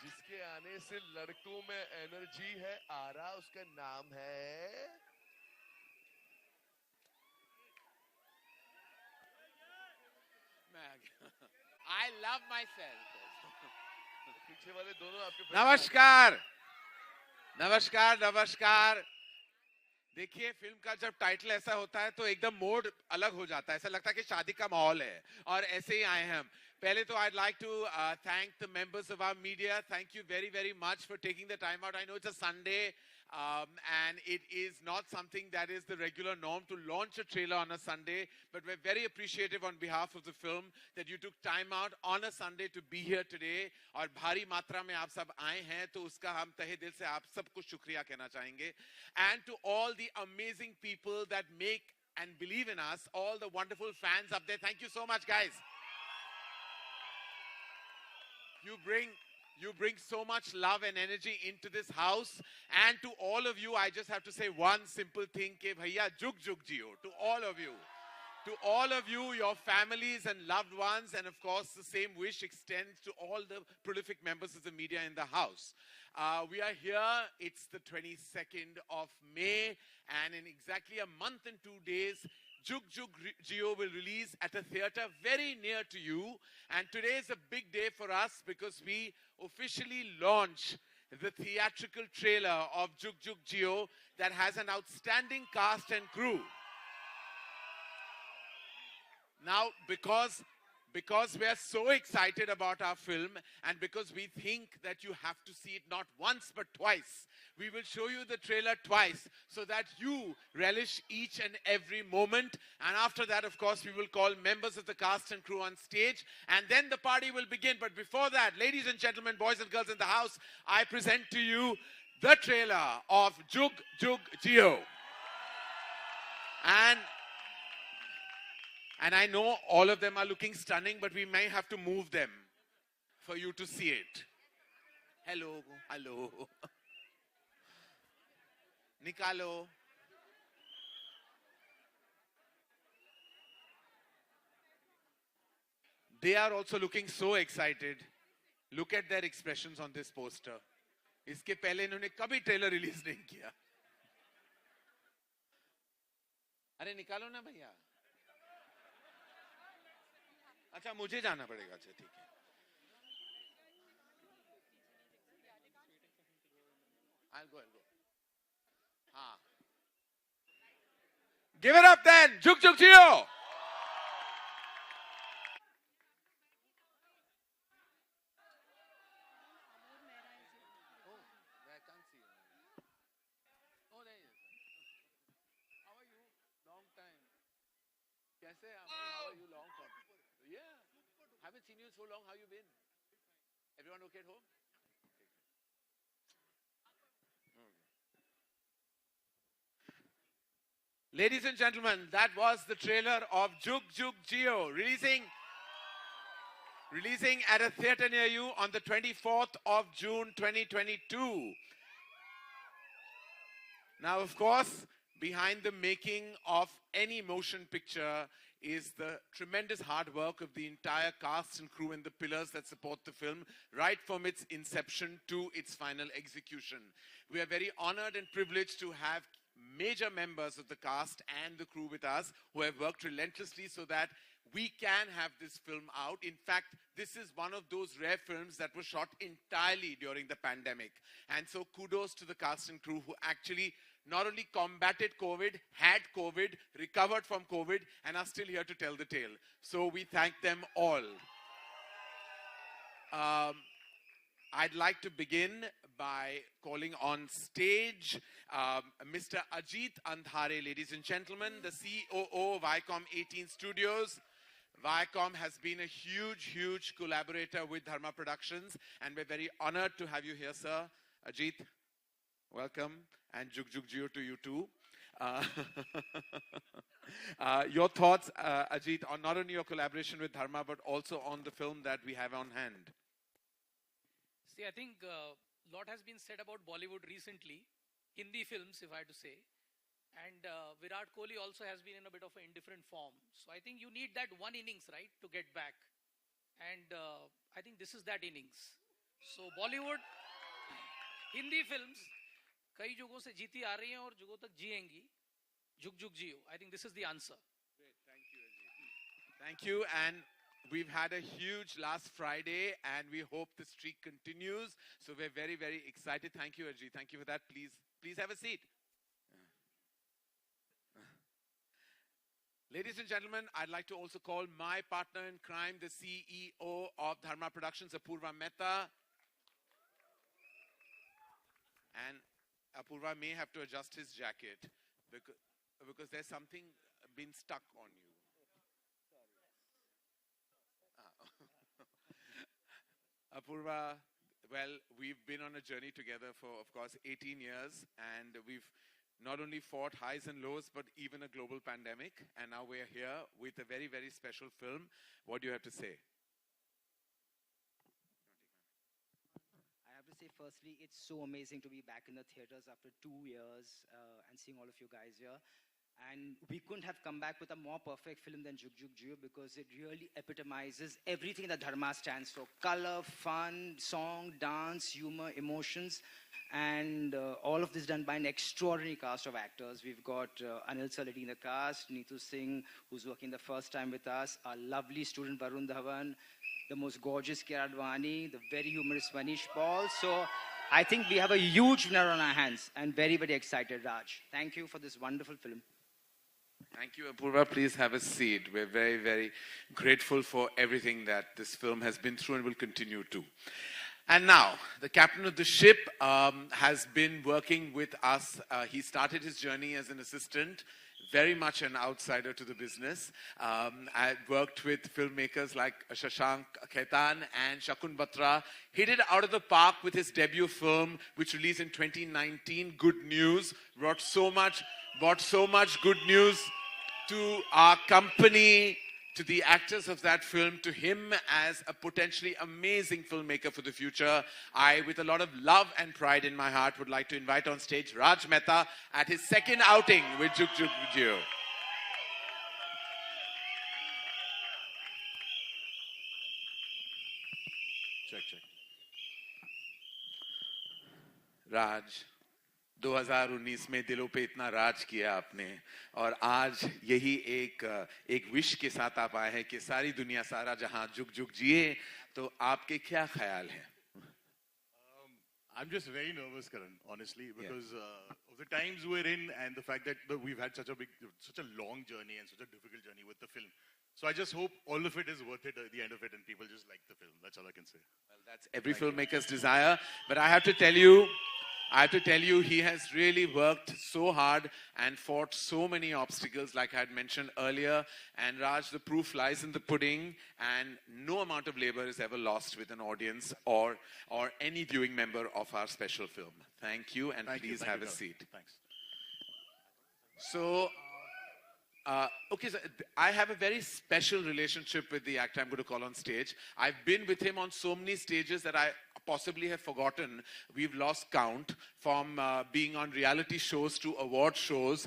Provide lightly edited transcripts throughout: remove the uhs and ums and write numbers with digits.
जिसके आने से लड़कों में एनर्जी है आ रहा, उसका नाम है I love myself. पीछे वाले दोनों आपके नमस्कार नमस्कार नमस्कार। देखिए, फिल्म का जब टाइटल ऐसा होता है तो एकदम मोड अलग हो जाता है, ऐसा लगता है कि शादी का माहौल है, और ऐसे ही आए हैं हम। पहले तो I'd like to thank the members of our media. Thank you very, very much for taking the time out. I know it's a Sunday, and it is not something that is the regular norm to launch a trailer on a Sunday, but we're very appreciative on behalf of the film that you took time out on a Sunday to be here today. और भारी मात्रा में आप सब आए हैं, तो उसका हम तहे दिल से आप सबको शुक्रिया कहना चाहेंगे. And to all the amazing people that make and believe in us, all the wonderful fans up there, thank you so much, guys. You bring so much love and energy into this house. And to all of you, I just have to say one simple thing, ke bhaiya Jugjugg Jeeyo. To all of you. To all of you, your families and loved ones, and of course the same wish extends to all the prolific members of the media in the house. We are here, it's the 22nd of May, and in exactly a month and 2 days, Jugjugg Jeeyo will release at a theater very near to you. And today is a big day for us because we officially launch the theatrical trailer of Jugjugg Jeeyo that has an outstanding cast and crew. Now, because we are so excited about our film, and because we think that you have to see it not once but twice, we will show you the trailer twice so that you relish each and every moment. And after that, of course, we will call members of the cast and crew on stage, and then the party will begin. But before that, ladies and gentlemen, boys and girls in the house, I present to you the trailer of Jugjugg Jeeyo. And I know all of them are looking stunning, but we may have to move them for you to see it. Hello, hello. Nikalo. They are also looking so excited. Look at their expressions on this poster. इसके पहले इन्होंने कभी trailer release नहीं किया. अरे निकालो ना भैया. अच्छा, मुझे जाना पड़ेगा. अच्छा, ठीक है. I'll go. हाँ. Give it up then, Jugjugg Jeeyo. How are you? Long time. Yeah. Haven't seen you in so long. How you been? Everyone okay at home? Ladies and gentlemen, that was the trailer of Jugjugg Jeeyo, releasing at a theater near you on the 24th of June 2022. Now, of course, behind the making of any motion picture is the tremendous hard work of the entire cast and crew and the pillars that support the film, right from its inception to its final execution. We are very honored and privileged to have major members of the cast and the crew with us who have worked relentlessly so that we can have this film out. In fact, this is one of those rare films that was shot entirely during the pandemic. And so kudos to the cast and crew who actually not only combated COVID, had COVID, recovered from COVID, and are still here to tell the tale. So we thank them all. I'd like to begin by calling on stage Mr. Ajit Andhare, ladies and gentlemen, the COO of ICOM 18 Studios. Viacom has been a huge collaborator with Dharma Productions, and we're very honored to have you here, sir. Ajit, welcome, and Jugjugg Jeeyo to you too. Your thoughts, Ajit, on not only your collaboration with Dharma, but also on the film that we have on hand. See, I think a lot has been said about Bollywood recently, Hindi films, if I had to say. And Virat Kohli also has been in a bit of an indifferent form. So I think you need that one innings, right, to get back. And I think this is that innings. So Bollywood, Hindi films, कई जुगों से जीती आ रही हैं और जुगों तक जिएंगी. Jugjugg Jeeyo. I think this is the answer. Great, thank you, Ajit. Thank you, and we've had a huge last Friday, and we hope the streak continues. So we're very excited. Thank you, Ajit. Thank you for that. Please have a seat. Ladies and gentlemen, I'd like to also call my partner in crime, the CEO of Dharma Productions, Apurva Mehta. And Apurva may have to adjust his jacket because there's something been stuck on you. Apurva, well, we've been on a journey together for, of course, 18 years, and we've not only fought highs and lows, but even a global pandemic. And now we're here with a very special film. What do you have to say? I have to say, firstly, it's so amazing to be back in the theaters after 2 years and seeing all of you guys here. And we couldn't have come back with a more perfect film than Jugjugg Jeeyo because it really epitomizes everything that Dharma stands for. Color, fun, song, dance, humor, emotions. And all of this done by an extraordinary cast of actors. We've got Anil sir leading the cast, Neetu Singh, who's working the first time with us, our lovely student Varun, Dhawan, the most gorgeous Kiara, Advani, the very humorous Manish Paul. So I think we have a huge winner on our hands and very excited, Raj. Thank you for this wonderful film. Thank you, Apurva. Please have a seat. We're very grateful for everything that this film has been through and will continue to. And now, the captain of the ship has been working with us. He started his journey as an assistant, very much an outsider to the business. I worked with filmmakers like Shashank Khaitan and Shakun Batra. Hit it out of the park with his debut film, which released in 2019, Good News. Brought so much good news to our company, to the actors of that film, to him as a potentially amazing filmmaker for the future. I, with a lot of love and pride in my heart, would like to invite on stage Raj Mehta at his second outing with Jugjugg Jeeyo. Check. Raj, 2019 में दिलों पे इतना राज किया आपने और आज यही एक विश के साथ आप आए हैं कि सारी दुनिया सारा जहां जुग जिए तो आपके क्या ख्याल हैं? I'm just very nervous, Karan, honestly, because of the times we're in and the fact that we've had such a long journey and such a difficult journey with the film. So I just hope all of it is worth it at the end of it and people just like the film. That's all I can say. Well, that's every filmmaker's desire. But I have to tell you, he has really worked so hard and fought so many obstacles, like I had mentioned earlier. And Raj, the proof lies in the pudding, and no amount of labor is ever lost with an audience or any viewing member of our special film. Thank you, and please have a seat. Thanks. So, okay, so I have a very special relationship with the actor I'm going to call on stage. I've been with him on so many stages that I possibly have forgotten. We've lost count, from being on reality shows to award shows.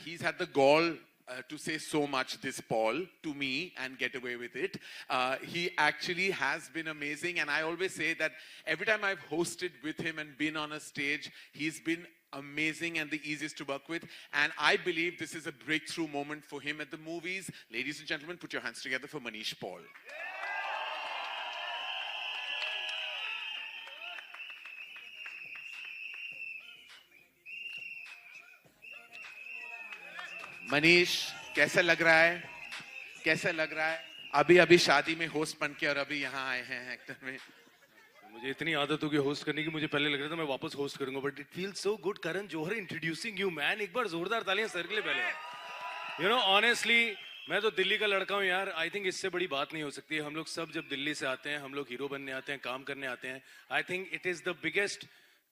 He's had the gall to say so much this Paul to me and get away with it. He actually has been amazing, and I always say that every time I've hosted with him and been on a stage, he's been amazing and the easiest to work with, and I believe this is a breakthrough moment for him at the movies. Ladies and gentlemen, put your hands together for Manish Paul. Manish, कैसा लग रहा है? अभी शादी में host बन के और अभी यहाँ आए हैं एक्टर में. मुझे इतनी आदत होगी होस्ट करने की, मुझे पहले लग रहा था मैं वापस होस्ट करूंगा, but it feels so good. Karan Johar introducing you man. एक बार जोरदार तालियां सर के लिए पहले. You know, honestly, मैं तो दिल्ली का लड़का हूँ यार. I think इससे बड़ी बात नहीं हो सकती है. हम लोग सब जब दिल्ली से आते हैं, हम लोग हीरो बनने आते हैं, काम करने आते हैं. I think it is the biggest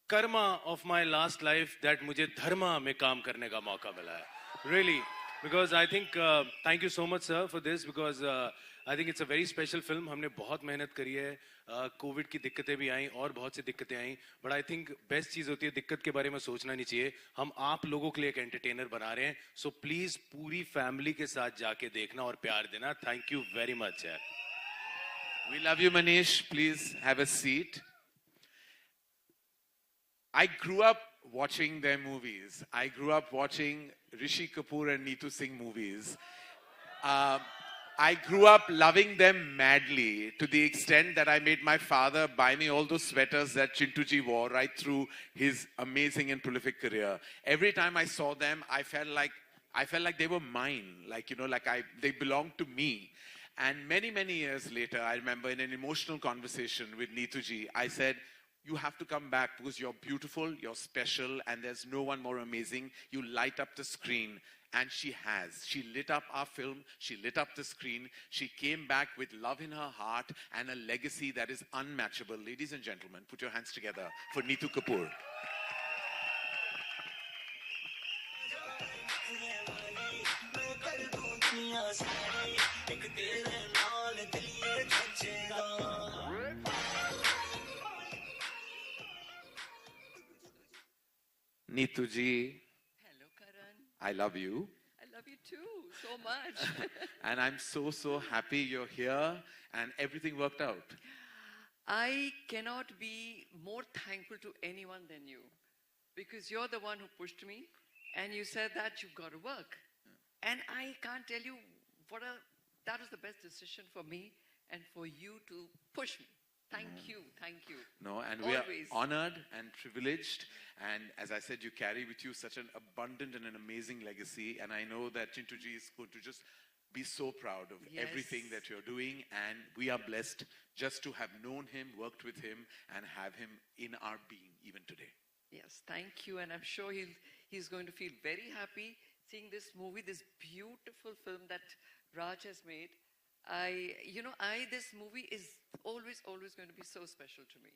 karma of my last life that मुझे धर्मा में काम करने का मौका मिला है. Really, because I think thank you so much sir for this because I think it's a very special film. हमने बहुत मेहनत करी है. कोविड की दिक्कतें भी आई और बहुत सी दिक्कतें आई, बट आई थिंक बेस्ट चीज होती है दिक्कत के बारे में सोचना नहीं चाहिए. हम आप लोगों के लिए एक एंटरटेनर बना रहे हैं, सो प्लीज पूरी फैमिली के साथ जाके देखना और प्यार देना. थैंक यू वेरी मच यार. We love you, Manish. Please have a seat. I grew up watching their movies. I grew up watching Rishi Kapoor and Neetu Singh movies. I grew up loving them madly to the extent that I made my father buy me all those sweaters that Chintuji wore right through his amazing and prolific career. Every time I saw them, I felt like they were mine, they belonged to me. And many, many years later, I remember in an emotional conversation with Neetuji, I said, you have to come back because you're beautiful, you're special, and there's no one more amazing. You light up the screen. And she has. She lit up our film. She lit up the screen. She came back with love in her heart and a legacy that is unmatchable. Ladies and gentlemen, put your hands together for Neetu Kapoor. Neetu ji. Hello, Karan. I love you. I love you too, so much. And I'm so happy you're here and everything worked out. I cannot be more thankful to anyone than you because you're the one who pushed me and you said that you've got to work. And I can't tell you that was the best decision for me and for you to push me. Thank you. No, and Always. we are honored and privileged. And as I said, you carry with you such an abundant and an amazing legacy. And I know that Chintuji is going to just be so proud of everything that you're doing. And we are blessed just to have known him, worked with him, and have him in our being even today. Yes, thank you. And I'm sure he's going to feel very happy seeing this movie, this beautiful film that Raj has made. This movie is always going to be so special to me.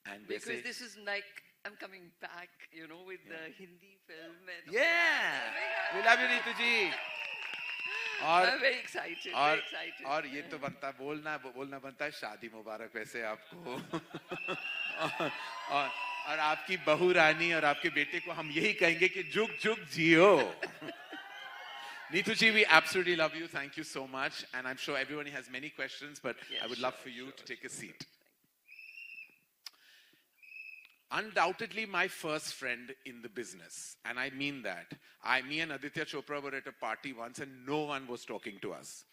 And because this is like, I'm coming back, with the Hindi film. And we love you, Neetu ji. I'm very excited, very excited. और ये तो बनता बोलना बनता है शादी मुबारक वैसे आपको और आपकी बहू रानी और आपके बेटे को हम यही कहेंगे कि जुग जुग जियो. Neetu ji, we absolutely love you. Thank you so much. And I'm sure everyone has many questions, but I would love for you to take a seat. Undoubtedly my first friend in the business. And I mean that. Me and Aditya Chopra were at a party once and no one was talking to us.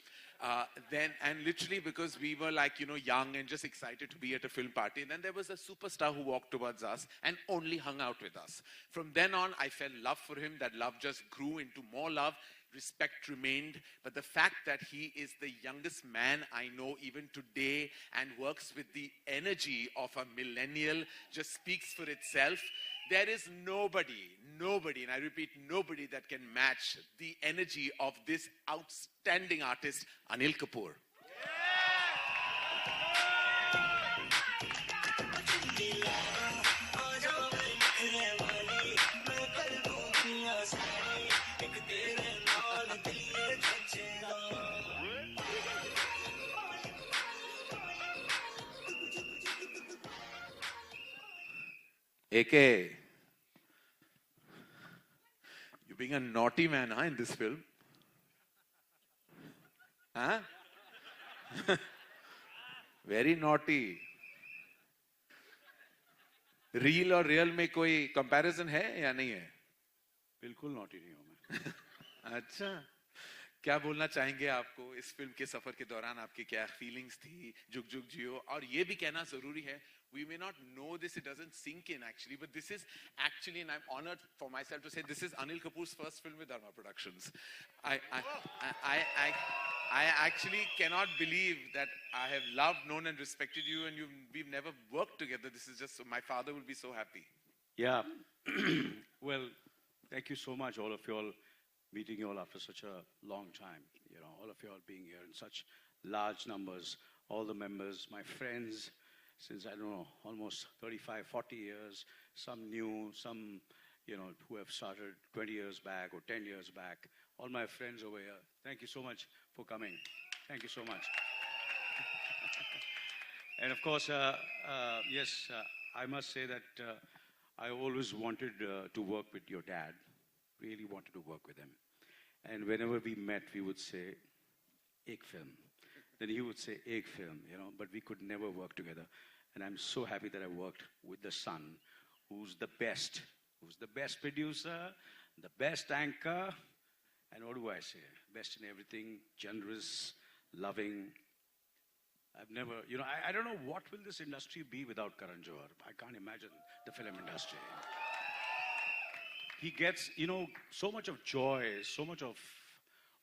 Literally because we were young and just excited to be at a film party. And then there was a superstar who walked towards us and only hung out with us. From then on, I felt love for him. That love just grew into more love. Respect remained, but the fact that he is the youngest man I know even today and works with the energy of a millennial just speaks for itself. There is nobody, and I repeat, nobody that can match the energy of this outstanding artist, Anil Kapoor. AK, you're being a naughty man, in this film? Huh? Very naughty. Real और real में कोई comparison है या नहीं है? बिल्कुल naughty नहीं हूँ मैं. अच्छा. क्या बोलना चाहेंगे आपको इस फिल्म के सफर के दौरान आपकी क्या फीलिंग्स थी जुगजुग जियो और ये भी कहना जरूरी है we may not know this, it doesn't sink in actually, but this is actually, and I'm honored for myself to say, this is Anil Kapoor's first film with Dharma Productions. I actually cannot believe that I have loved, known and respected you and we've never worked together. This is just, my father will be so happy. Yeah. Well, thank you so much, all of you all, meeting you all after such a long time. all of you all being here in such large numbers, all the members, my friends, since, I don't know, almost 35, 40 years, some new, some, who have started 20 years back or 10 years back, all my friends over here, thank you so much for coming. Thank you so much. And of course, yes, I must say that I always wanted to work with your dad, really wanted to work with him. And whenever we met, we would say, ek film. Then he would say, ek film, but we could never work together. And I'm so happy that I worked with the son, who's the best producer, the best anchor, and what do I say? Best in everything, generous, loving. I've never, I don't know what will this industry be without Karan Johar. I can't imagine the film industry. He gets, so much of joy, so much of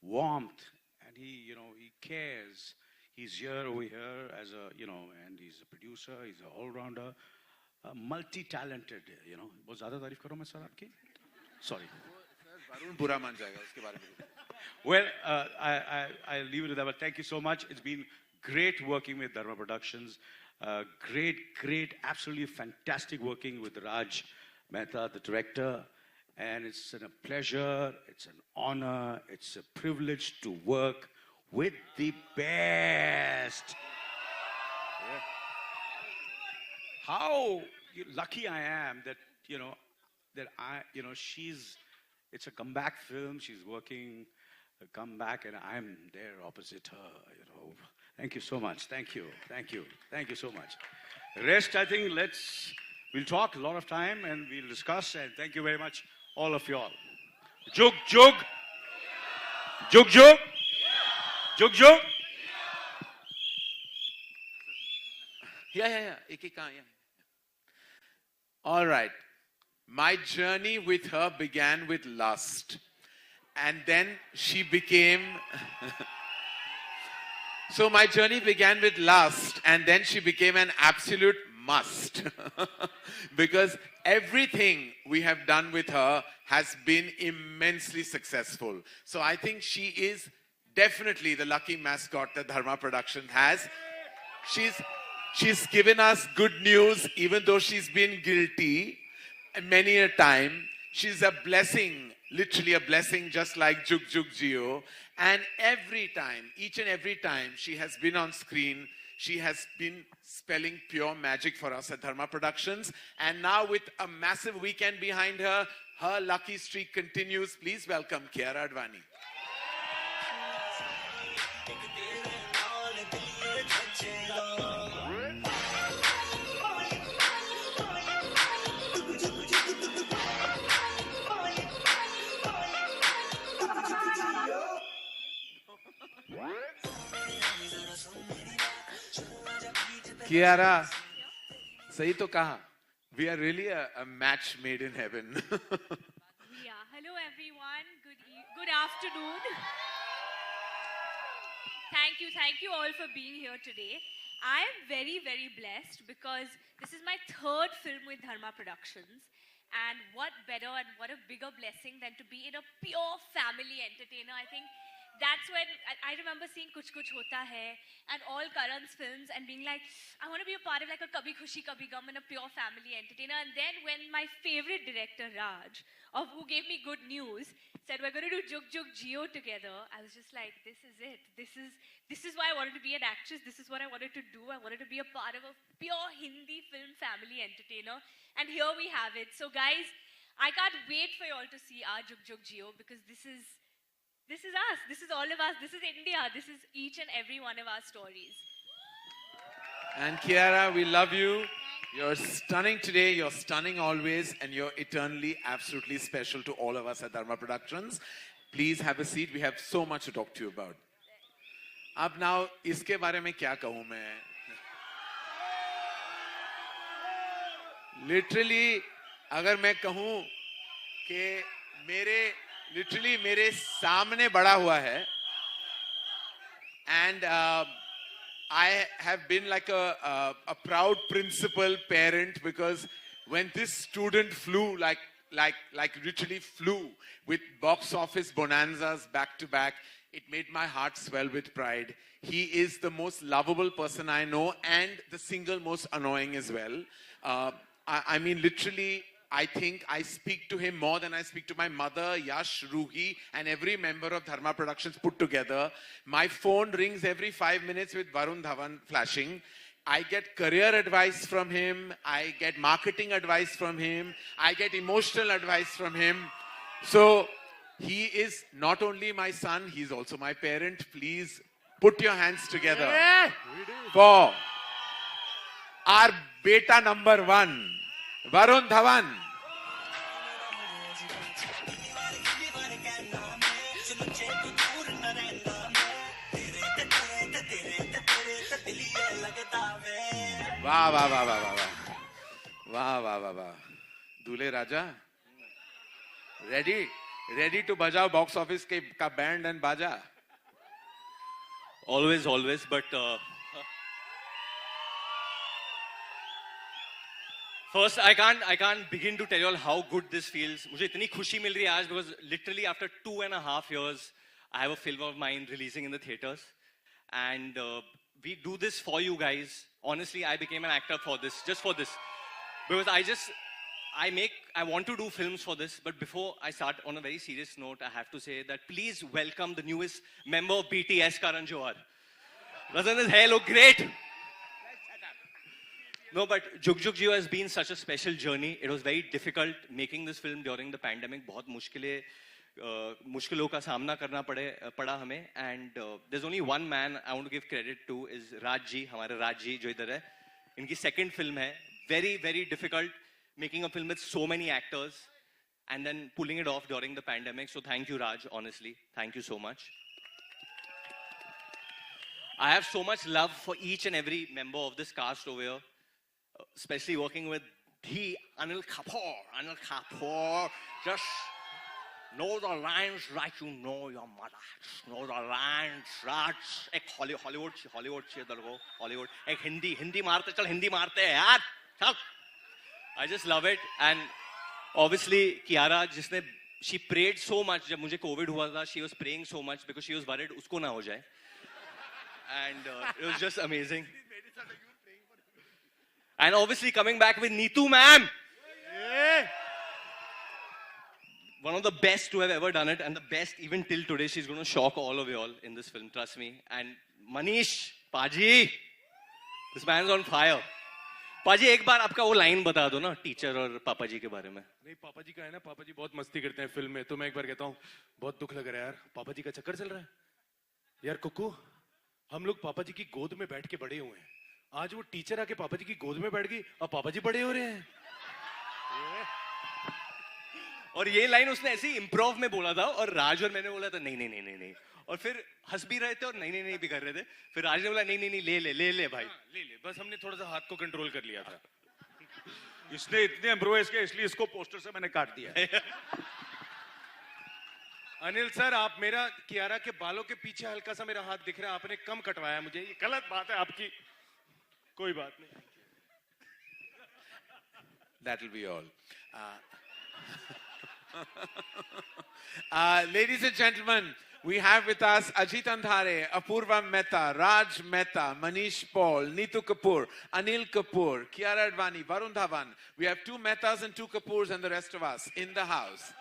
warmth, and he cares. He's here over here as a, and he's a producer, he's an all-rounder, multi-talented, बहुत ज़्यादा तारीफ करो मैं sir आपकी? Sorry. Varun बुरा मान जाएगा उसके बारे में. Well, I'll leave it at that, but thank you so much. It's been great working with Dharma Productions. Great, absolutely fantastic working with Raj Mehta, the director. And it's a pleasure, it's an honor, it's a privilege to work with the best. Yeah. How lucky I am that, it's a comeback film. She's working a comeback and I'm there opposite her, Thank you so much. Thank you so much. Rest, I think, we'll talk a lot of time and we'll discuss, and thank you very much, all of you all. Jugjugg. Jugjugg. Jugjugg. Yeah. All right. My journey with her began with lust. And then she became... So my journey began with lust, and then she became an absolute must. Because everything we have done with her has been immensely successful. So I think she is definitely the lucky mascot that Dharma Production has. She's given us good news, even though she's been guilty many a time. She's a blessing, literally a blessing, just like Jugjugg Jeeyo. And every time, each and every time she has been on screen, she has been spelling pure magic for us at Dharma Productions. And now with a massive weekend behind her, her lucky streak continues. Please welcome Kiara Advani. Kiara, sahi to kaha. We are really a match made in heaven. Yeah, hello everyone. Good afternoon. Thank you all for being here today. I am very, very blessed because this is my third film with Dharma Productions. And what better and what a bigger blessing than to be in a pure family entertainer. I think that's when I remember seeing Kuch Kuch Hota Hai and all Karan's films and being like, I want to be a part of like a Kabhi Khushi Kabhi Gum and a pure family entertainer. And then when my favorite director, Raj, who gave me good news, said we're going to do Jugjugg Jeeyo together, I was just like, this is it. This is why I wanted to be an actress. This is what I wanted to do. I wanted to be a part of a pure Hindi film family entertainer. And here we have it. So guys, I can't wait for you all to see our Jugjugg Jeeyo because this is us. This is all of us. This is India. This is each and every one of our stories. And Kiara, we love you. You're stunning today. You're stunning always. And you're eternally, absolutely special to all of us at Dharma Productions. Please have a seat. We have so much to talk to you about. Ab now, iske baare mein kya kahun main? Literally, agar main kahun ke मेरे सामने बड़ा हुआ है, and I have been like a proud principal parent because when this student flew like literally flew with box office bonanzas back to back, It made my heart swell with pride. He is the most lovable person I know and the single most annoying as well. I mean, literally, I think I speak to him more than I speak to my mother, Yash, Ruhi, and every member of Dharma Productions put together. My phone rings every 5 minutes with Varun Dhawan flashing. I get career advice from him. I get marketing advice from him. I get emotional advice from him. So he is not only my son, he's also my parent. Please put your hands together for our beta number 1, Varun Dhawan. वाह वाह वाह वाह वाह वाह वाह वाह वाह दूल्हे राजा ready to बजाओ बॉक्स ऑफिस के का बैंड एंड बाजा. Always, but first I can't begin to tell you all how good this feels. मुझे इतनी खुशी मिल रही है आज because literally after 2.5 years I have a film of mine releasing in the theaters, and we do this for you guys. Honestly, I became an actor for this, just for this, because I want to do films for this. But before I start, on a very serious note, I have to say that please welcome the newest member of BTS, Karan, Johar. Doesn't his hair look great? No, but Jugjugg Jeeyo has been such a special journey. It was very difficult making this film during the pandemic. बहुत मुश्किलों का सामना करना पड़ा हमें. And there's only one man I want to give credit to is Raj ji, हमारे Raj ji जो इधर है. इनकी second film है. Very, very difficult making a film with so many actors and then pulling it off during the pandemic. So thank you, Raj, honestly. Thank you so much. I have so much love for each and every member of this cast over here, especially working with Anil Kapoor. Anil Kapoor, just know the lines like you know your mother. Just know the lines, Raj. एक Hollywood चाहिए तेरे को, Hollywood. एक हिंदी मारते चल, हिंदी मारते हैं यार. चल. I just love it. And obviously Kiara, she prayed so much. जब मुझे COVID हुआ था, she was praying so much because she was worried उसको ना हो जाए. And it was just amazing. And obviously coming back with Neetu, ma'am. Yeah. One of the best to have ever done it, and the best even till today. She's going to shock all of you all in this film, trust me. And Manish, Paji, this man's on fire. पाजी एक बार आपका वो line बता दो ना teacher और पापा जी के बारे में. नहीं, पापा जी का है ना, पापा जी बहुत मस्ती करते हैं फिल्म में. तो मैं एक बार कहता हूँ, बहुत दुख लग रहा है यार, पापा जी का चक्कर चल रहा है यार. कुकू, हम लोग पापा जी की गोद में बैठ के बड़े हुए हैं. आज वो टीचर आके पापा जी की गोद में बैठ गई और पापा जी बड़े हो रहे हैं. और ये लाइन उसने ऐसे ही इम्प्रोव में बोला था और राज और मैंने बोला था नहीं. और फिर हंस भी रहे थे और नहीं भी कर रहे थे. फिर राज ने बोला नहीं ले भाई, ले. बस हमने थोड़ा सा हाथ को कंट्रोल कर लिया था. इसने इतने इम्प्रोवाइज किया इसलिए इसको पोस्टर से मैंने काट दिया. अनिल सर, आप मेरा कियारा के बालों के पीछे हल्का सा मेरा हाथ दिख रहा है, आपने कम कटवाया मुझे. ये गलत बात है आपकी. कोई बात नहीं. That will be all. Ladies and gentlemen, we have with us Ajit Andhare, Apurva Mehta, Raj Mehta, Manish Paul, Neetu Kapoor, Anil Kapoor, Kiara Advani, Varun Dhawan. We have 2 Mehtas and 2 Kapoors and the rest of us in the house.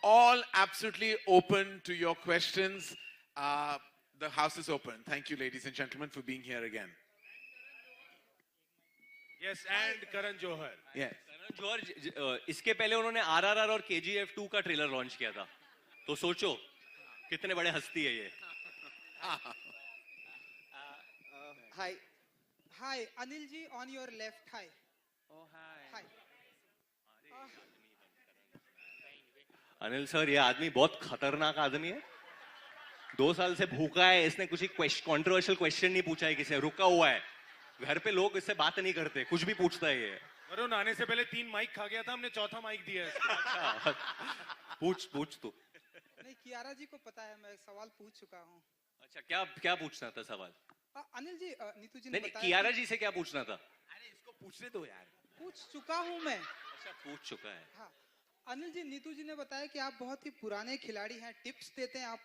All absolutely open to your questions. The house is open. Thank you, ladies and gentlemen, for being here again. Yes, and Karan Johar. Yes. Karan Johar, इसके पहले उन्होंने RRR और KGF 2 का trailer launch किया था. तो सोचो कितने बड़े हस्ती है ये. Hi, Anil ji, on your left. Hi. Oh, Hi. Anil sir, ये आदमी बहुत खतरनाक आदमी है. 2 साल से भूखा है. इसने कुछ कंट्रोवर्शियल क्वेश्चन नहीं पूछा है किसी ने. रुका हुआ है घर पे. लोग इससे बात नहीं करते, कुछ भी पूछता है ये. वरुण आने से पहले 3 माइक खा गया था, हमने 4था माइक दिया है. अच्छा, पूछ तू. नहीं, कियारा जी को पता है, मैं सवाल पूछ चुका हूँ. अच्छा, क्या पूछना था सवाल? अनिल जी, नीतू जी ने बताया. कियारा जी से क्या पूछना था? अरे इसको पूछने दो यार. पूछ चुका हूँ मैं. अच्छा, पूछ चुका है. हाँ, अनिल जी, नीतू जी ने बताया कि आप बहुत ही पुराने खिलाड़ी हैं, टिप्स देते हैं आप।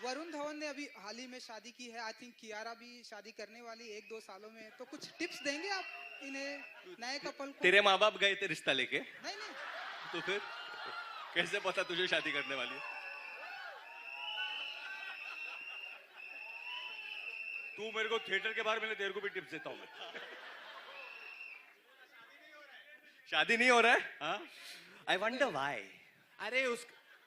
वरुण धवन ने अभी हाल ही में शादी की है, आई थिंक कियारा भी शादी करने वाली 1-2 सालों में, तो कुछ टिप्स देंगे आप इन्हें, नए कपल को? तेरे माँ बाप गए थे रिश्ता लेके? नहीं नहीं, तो फिर कैसे पता तुझे शादी करने वाली है? तू मेरे को थिएटर के बाहर मिले, तेरे को भी टिप्स देता हूँ मैं। शादी नहीं हो रहा है? हाँ? I wonder why. अरे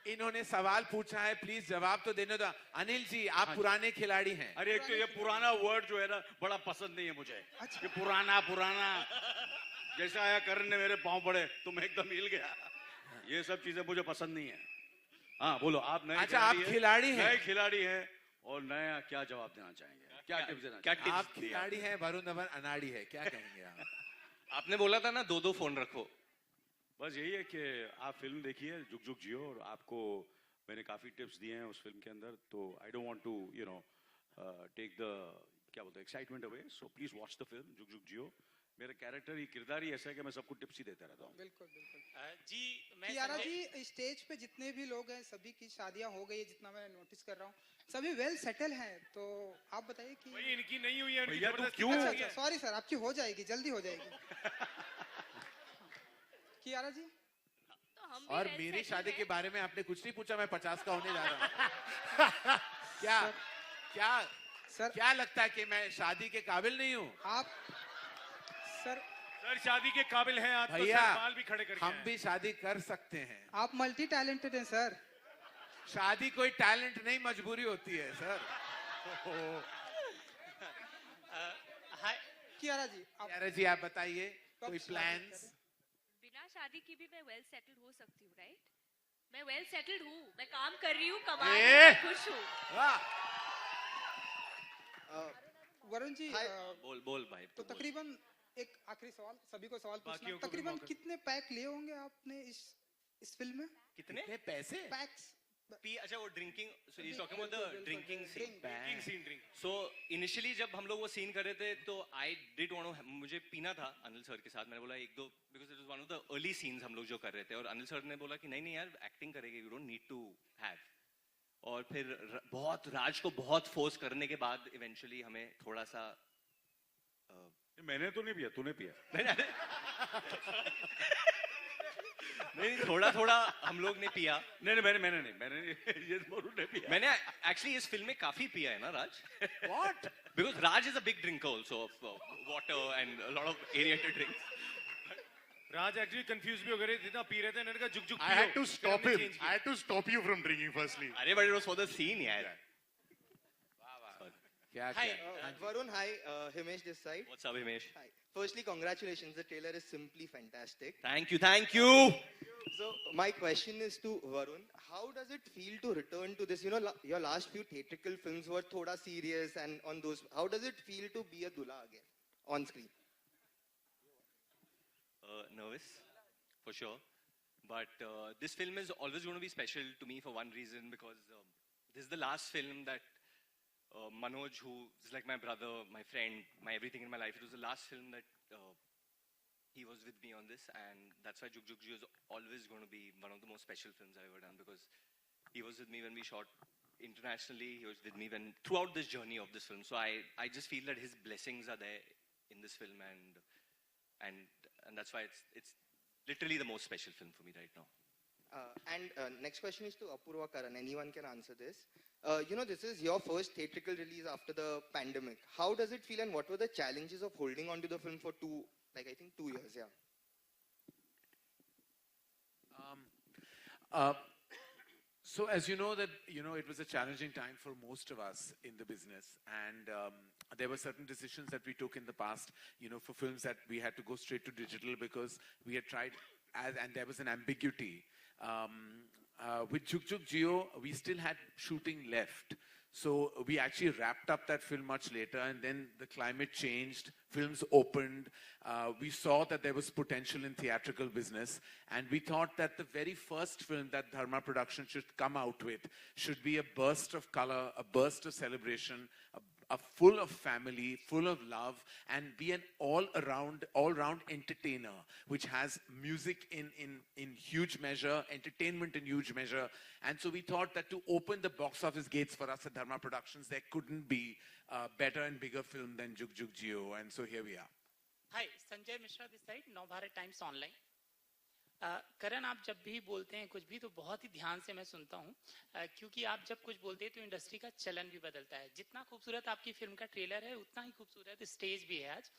इन्होंने सवाल पूछा है, प्लीज जवाब तो देने दो। अनिल जी, आप पुराने खिलाड़ी हैं। अरे एक तो ये पुराना वर्ड जो है ना बड़ा पसंद नहीं है मुझे। ये पुराना पुराना जैसा आया करण ने मेरे पांव पड़े तो मैं एकदम हिल गया। ये सब चीजें मुझे पसंद नहीं है। हाँ बोलो, आप नए अच्छा, आप खिलाड़ी हैं? नए खिलाड़ी हैं और नया क्या जवाब देना चाहेंगे? क्या टिप्स देना चाहेंगे? आप खिलाड़ी हैं, वरुण धवन अनाड़ी है, क्या कहेंगे आप? आपने बोला था ना 2-2 फोन रखो। बस यही है कि आप फिल्म देखिए जुगजुग जियो, और आपको मैंने काफ़ी टिप्स दिए हैं उस फिल्म के अंदर, तो I don't want to take the क्या बोलते हैं excitement away, so please watch the film Jugjugg Jeeyo. मेरा कैरेक्टर ही, किरदार ही ऐसा है कि मैं सबको टिप्स ही देता रहता हूँ। बिल्कुल बिल्कुल जी। कियारा जी, स्टेज पे जितने भी लोग हैं सभी की शादियां हो गई है, जितना मैं नोटिस कर रहा हूँ, सभी वेल सेटल हैं, तो आप बताइए कि भाई इनकी नहीं हुई है, भैया तू क्यों? अच्छा, सॉरी सर, आपकी हो जाएगी, जल्दी हो जाएगी। कियारा जी, तो हम भी और well मेरी settled शादी हैं। के बारे में आपने कुछ नहीं पूछा, मैं 50 का होने जा रहा हूँ। क्या क्या सर क्या लगता है कि मैं शादी के काबिल नहीं हूँ? आप सर शादी के काबिल हैं आप, तो भैया, सर बाल भी खड़े करके हम आए। भी शादी कर सकते हैं। आप मल्टी टैलेंटेड हैं सर। शादी कोई टैलेंट नहीं, मजबूरी होती है सर। कियारा जी, कियारा जी, आप बताइए कोई प्लान्स? बिना शादी की भी मैं वेल सेटल्ड हो सकती हूँ, राइट? मैं वेल सेटल्ड हूँ, मैं काम कर रही हूँ, कमा रही हूँ, मैं खुश हूँ। वरुण जी, बोल भाई। तो तकरीबन एक आखिरी सवाल, सभी को सवाल पूछना, बाकियों को भी तकरीबन मौका। कितने पैक लिए होंगे आपने इस फिल्म में? कितने पैसे? पैक्स? अच्छा, वो drinking, so he is talking about the drinking scene. Drinking scene, drink. So initially जब हम लोग वो सीन कर रहे थे तो आई डिड वांट टू, मुझे पीना था अनिल सर के साथ। मैंने बोला 1-2, because it was one of the early scenes हम लोग जो कर रहे थे, और अनिल सर ने बोला कि नहीं नहीं यार, एक्टिंग करेंगे, you don't need to have. और फिर बहुत राज को बहुत फोर्स करने के बाद इवेंचुअली हमें थोड़ा सा मैंने तो नहीं पिया, तूने पिया। नहीं, थोड़ा थोड़ा हम लोग ने पिया। नहीं मैंने नहीं, ये वरुण ने पिया। मैंने एक्चुअली इस फिल्म में काफी पिया है ना राज। What? Because Raj is a big drinker also of water and a lot of aerated drinks. Raj actually confuse भी हो गए, जितना पी रहे थे मैंने कहा जुगजुग I had to stop him. I had to stop you from drinking firstly. अरे but it was for the scene यार। क्या Hi, क्या? Varun. Hi, Himesh this side. What's up Himesh? Hi. Firstly, congratulations. The trailer is simply fantastic. Thank you. So, my question is to Varun. How does it feel to return to this? You know, your last few theatrical films were thoda serious, and on those, how does it feel to be a dulha again on screen? Nervous, for sure. But this film is always going to be special to me for one reason, because this is the last film that Manoj, who is like my brother, my friend, my everything in my life, it was the last film that he was with me on this, and that's why Jugjugg Jeeyo is always going to be one of the most special films I've ever done, because he was with me when we shot internationally, he was with me throughout this journey of this film. So I just feel that his blessings are there in this film, and that's why it's literally the most special film for me right now. Next question is to Apurva, Karan. Anyone can answer this. You know, this is your first theatrical release after the pandemic. How does it feel, and what were the challenges of holding on to the film for 2 years? Yeah. So as you know that, it was a challenging time for most of us in the business, and there were certain decisions that we took in the past, for films that we had to go straight to digital because we had tried, and there was an ambiguity. With Jugjugg Jeeyo, we still had shooting left. So we actually wrapped up that film much later, and then the climate changed, films opened, we saw that there was potential in theatrical business, and we thought that the very first film that Dharma Production should come out with should be a burst of color, a burst of celebration, full of family, full of love, and be an all-round entertainer, which has music in huge measure, entertainment in huge measure. And so we thought that to open the box office gates for us at Dharma Productions, there couldn't be a better and bigger film than Jugjugg Jeeyo. And so here we are. Hi, Sanjay Mishra this side, Now Bharat Times Online. करण, आप जब भी बोलते हैं कुछ भी तो बहुत ही ध्यान से मैं सुनता हूँ, क्योंकि आप जब कुछ बोलते हैं तो इंडस्ट्री का चलन भी बदलता है. जितना खूबसूरत आपकी फिल्म का ट्रेलर है उतना ही खूबसूरत स्टेज भी है आज.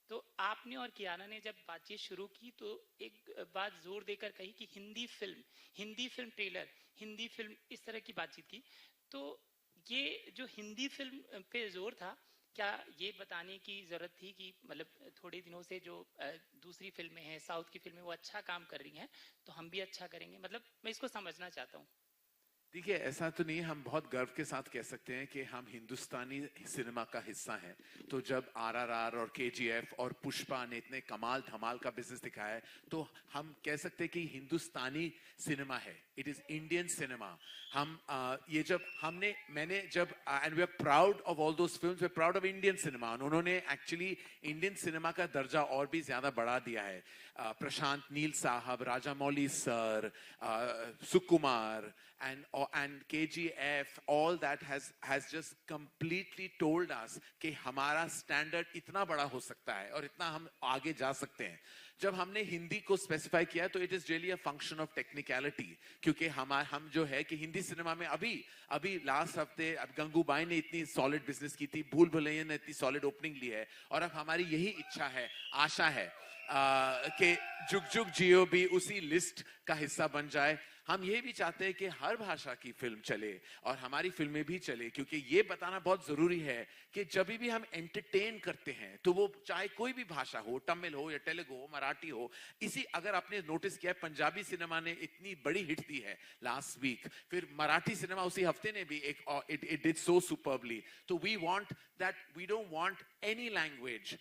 तो आपने और कियारा ने जब बातचीत शुरू की तो एक बात जोर देकर कही कि Hindi film trailer, Hindi film, इस तरह की बातचीत की. तो ये जो हिंदी फिल्म पे जोर था, क्या ये बताने की जरूरत थी कि मतलब थोड़े दिनों से जो दूसरी फिल्में हैं, साउथ की फिल्में, वो अच्छा काम कर रही हैं, तो हम भी अच्छा करेंगे? मतलब मैं इसको समझना चाहता हूँ. देखिए, ऐसा तो नहीं, हम बहुत गर्व के साथ कह सकते हैं कि हम हिंदुस्तानी सिनेमा का हिस्सा हैं. तो जब आरआरआर और केजीएफ और पुष्पा ने इतने कमाल धमाल का बिजनेस दिखाया है, तो हम कह सकते हैं कि हिंदुस्तानी सिनेमा है. It is Indian cinema. हम ये जब मैंने जब and we are proud of all those films, we are proud of Indian cinema. उन्होंने एक्चुअली इंडियन सिनेमा का दर्जा और भी ज्यादा बढ़ा दिया है. प्रशांत नील साहब, Rajamouli sir, Sukumar and KGF, all that has just completely told us कि हमारा स्टैंडर्ड इतना बड़ा हो सकता है और इतना हम आगे जा सकते हैं. जब हमने हिंदी को स्पेसिफाई किया तो it is really a function of technicality, क्योंकि हम जो है कि हिंदी सिनेमा में अभी लास्ट हफ्ते अब गंगूबाई ने इतनी सॉलिड बिजनेस की थी, भूल भुलैया ने इतनी सॉलिड ओपनिंग ली है, और अब हमारी यही इच्छा है, आशा है कि जुगजुग जियो भी उसी लिस्ट का हिस्सा बन जाए. हम ये भी चाहते हैं कि हर भाषा की फिल्म चले और हमारी फिल्में भी चले, क्योंकि ये बताना बहुत जरूरी है कि जब भी हम एंटरटेन करते हैं तो वो चाहे कोई भी भाषा हो, तमिल हो या तेलुगु हो, मराठी हो. अगर आपने नोटिस किया, पंजाबी सिनेमा ने इतनी बड़ी हिट दी है लास्ट वीक, फिर मराठी सिनेमा उसी हफ्ते ने भी इट डिड सो सुपर्बली. तो we don't want any language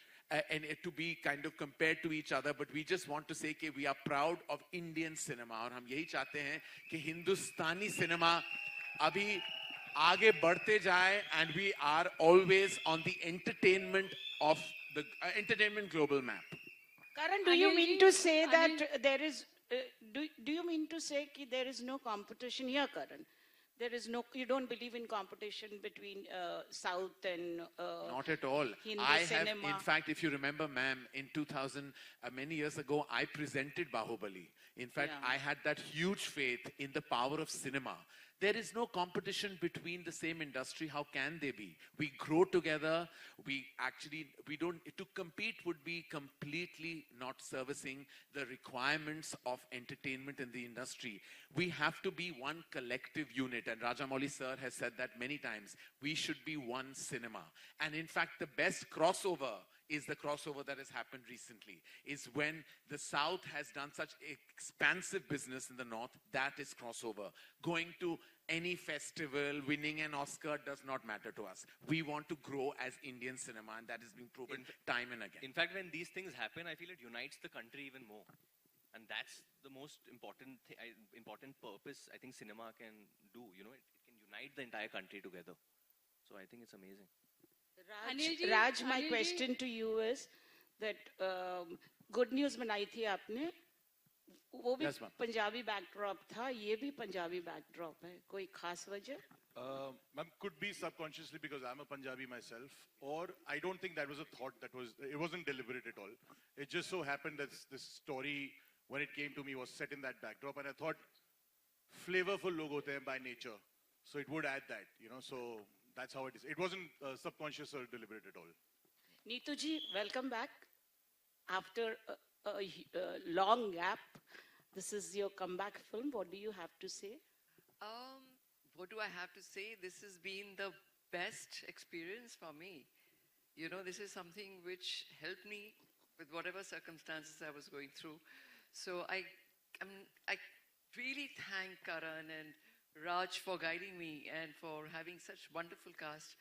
and to be kind of compared to each other, but we just want to say कि we are proud of Indian cinema, और हम यही चाहते हैं कि हिंदुस्तानी सिनेमा अभी आगे बढ़ते जाए, and we are always on the entertainment global map. Karan, do you mean to say that there is do you mean to say कि there is no competition here, Karan? You don't believe in competition between South and not at all. Hindi cinema. In fact, if you remember, ma'am, in 2000, many years ago, I presented Bahubali. In fact, I had that huge faith in the power of cinema. There is no competition between the same industry. How can they be? We grow together. We don't, to compete would be completely not servicing the requirements of entertainment in the industry. We have to be one collective unit. And Rajamouli sir has said that many times. We should be one cinema. And in fact, the best crossover is the crossover that has happened recently, is when the South has done such expansive business in the North. That is crossover. Going to any festival, winning an Oscar does not matter to us. We want to grow as Indian cinema, and that is being proven time and again. In fact, when these things happen, I feel it unites the country even more. And that's the most important purpose I think cinema can do. You know, it can unite the entire country together. So I think it's amazing. Raj, my question to you is that good news बनाई थी आपने, वो भी Punjabi backdrop था, ये भी Punjabi backdrop है. कोई खास वजह? Ma'am, could be subconsciously because I'm a Punjabi myself, or I don't think that was a thought it wasn't deliberate at all. It just so happened that this story, when it came to me, was set in that backdrop, and I thought flavorful log hote hain by nature, so it would add that, you know, so that's how it is. It wasn't subconscious or deliberate at all. Neetu ji, welcome back. After a long gap, this is your comeback film. What do you have to say? What do I have to say? This has been the best experience for me. You know, this is something which helped me with whatever circumstances I was going through. So I really thank Karan and Raj for guiding me and for having such wonderful cast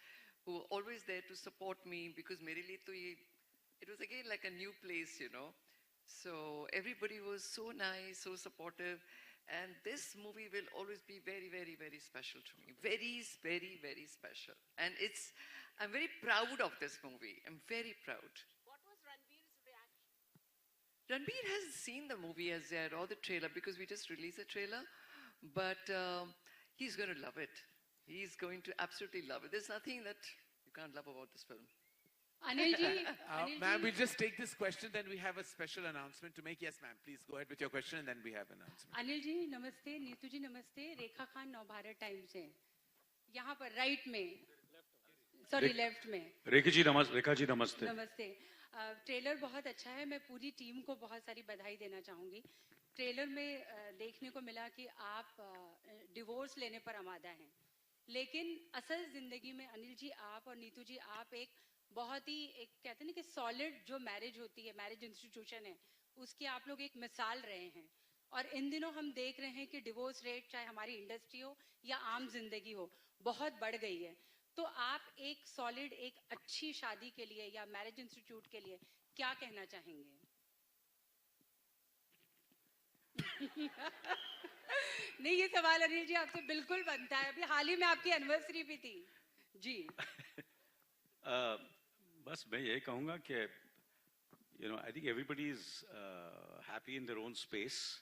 who were always there to support me, because mere liye to it was again like a new place, you know. So everybody was so nice, so supportive. And this movie will always be very, very, very special to me. Very, very, very special. And I'm very proud of this movie. I'm very proud. What was Ranveer's reaction? Ranveer has seen the movie as yet or the trailer because we just released a trailer, but he's going to love it. He's going to absolutely love it. There's nothing that you can't love about this film. Anil ji, Ma'am, we'll just take this question, then we have a special announcement to make. Yes, ma'am, please go ahead with your question and then we have an announcement. Anil ji नमस्ते, नीतू जी नमस्ते, रेखा Khan Navbharat times से यहाँ पर right में, sorry left में। रेखा जी नमस्ते। नमस्ते। Trailer बहुत अच्छा है, मैं पूरी टीम को बहुत सारी बधाई देना चाहूँगी। ट्रेलर में देखने को मिला कि आप डिवोर्स लेने पर आमादा हैं, लेकिन असल जिंदगी में अनिल जी आप और नीतू जी आप एक बहुत ही एक कहते हैं ना कि सॉलिड जो मैरिज होती है, मैरिज इंस्टीट्यूशन है, उसकी आप लोग एक मिसाल रहे हैं। और इन दिनों हम देख रहे हैं कि डिवोर्स रेट चाहे हमारी इंडस्ट्री हो या आम जिंदगी हो बहुत बढ़ गई है। तो आप एक सॉलिड एक अच्छी शादी के लिए या मैरिज इंस्टीट्यूट के लिए क्या कहना चाहेंगे? नहीं, ये सवाल अनिल जी आपसे बिल्कुल बनता है। अभी हाल ही में आपकी एनिवर्सरी भी थी जी। बस मैं यही कहूँगा कि I think everybody is happy in their own space.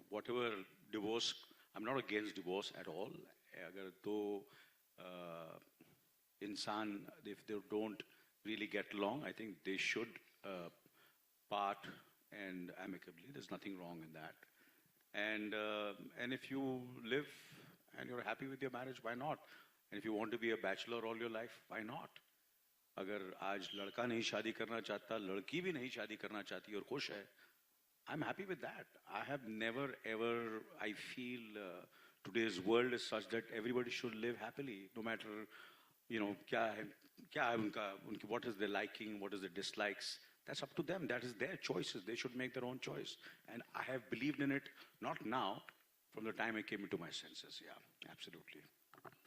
Whatever divorce, I'm not against divorce at all. अगर दो इंसान, if they don't really get along, I think they should part and amicably. There's nothing wrong in that. And if you live and you're happy with your marriage, why not? And if you want to be a bachelor all your life, why not? अगर आज लड़का नहीं शादी करना चाहता, लड़की भी नहीं शादी करना चाहती और खुश है, I'm happy with that. I have never ever, I feel today's world is such that everybody should live happily, no matter, क्या है उनकी, what is their liking, what is their dislikes. That's up to them. That is their choices. They should make their own choice. And I have believed in it, not now, from the time I came into my senses. Yeah, absolutely.